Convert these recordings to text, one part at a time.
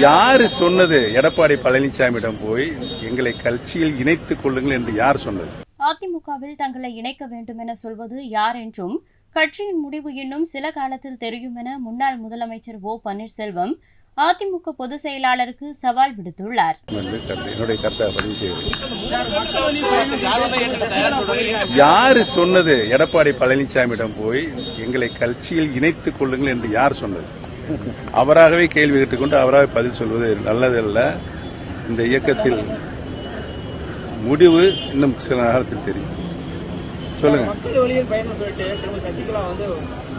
யாரு சொன்னது எடப்பாடி பழனிசாமியிடம் போய் எங்களை கட்சியில் இணைத்துக் கொள்ளுங்கள் என்று யார் சொன்னது? அதிமுகவில் தங்களை இணைக்க வேண்டும் என சொல்வது யார் என்றும் கட்சியின் முடிவு இன்னும் சில காலத்தில் தெரியும் என முன்னாள் முதலமைச்சர் ஓ பன்னீர்செல்வம் அதிமுக பொதுச் செயலாளருக்கு சவால் விடுத்துள்ளார். என்னுடைய கருத்தை பதிவு செய்வது யாரு சொன்னது எடப்பாடி பழனிசாமியிடம் போய் எங்களை கட்சியில் இணைத்துக் கொள்ளுங்கள் என்று யார் சொன்னது? அவராகவே கேள்வி கேட்டுக்கொண்டு அவராக பதில் சொல்வது நல்லதல்ல. இந்த இயக்கத்தில் முடிவு இன்னும் சில காலத்தில் தெரியும். சொல்லுங்க. மக்கள் வழியில் பயணம் போயிட்டு திரும்ப சசிகலா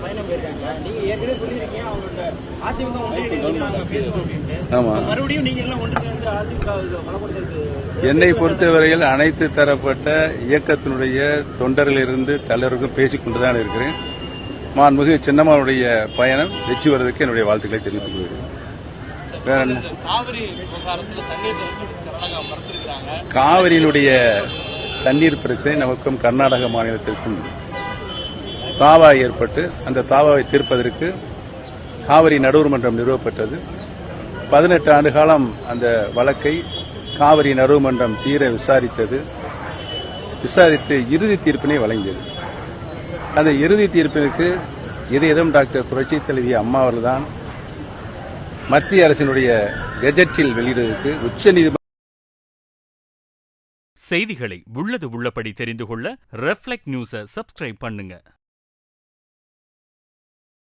பயணம் போயிருக்காங்க. நீங்க ஏற்கனவே சொல்லியிருக்கீங்க அவங்களோட அதிமுக மறுபடியும் நீங்க எல்லாம் ஒன்று சேர்ந்து அதிமுக பலப்படுத்துறது. என்னை பொறுத்தவரையில் அனைத்து தரப்பட்ட இயக்கத்தினுடைய தொண்டர்களிலிருந்து தலைவருக்கும் பேசிக் கொண்டுதான் இருக்கிறேன். மாண்புமிகு சின்னம்மாவுடைய பயணம் வெற்றி வருவதற்கு என்னுடைய வாழ்த்துக்களை தெரிவித்துக் கொள்கிறேன். வேற என்ன? காவிரியினுடைய தண்ணீர் பிரச்சனை நமக்கும் கர்நாடக மாநிலத்திற்கும் தாவா ஏற்பட்டு அந்த தாவாவை தீர்ப்பதற்கு காவிரி நடுவர் மன்றம் நிறுவப்பட்டது. 18 ஆண்டு காலம் அந்த வழக்கை காவிரி நடுவர் மன்றம் தீர விசாரித்து இறுதி தீர்ப்பினை வழங்கியது. அந்த இறுதி தீர்ப்பிற்கு இதயம் டாக்டர் புரட்சித் தலைவி அம்மா அவர்கள்தான் மத்திய அரசினுடைய கெஜெட்டில் வெளியிடுவதற்கு உச்சநீதிமன்றம். செய்திகளை உள்ளது உள்ளபடி தெரிந்து கொள்ள ரெஃப்ளெக்ட் நியூஸை சப்ஸ்கிரைப் பண்ணுங்க.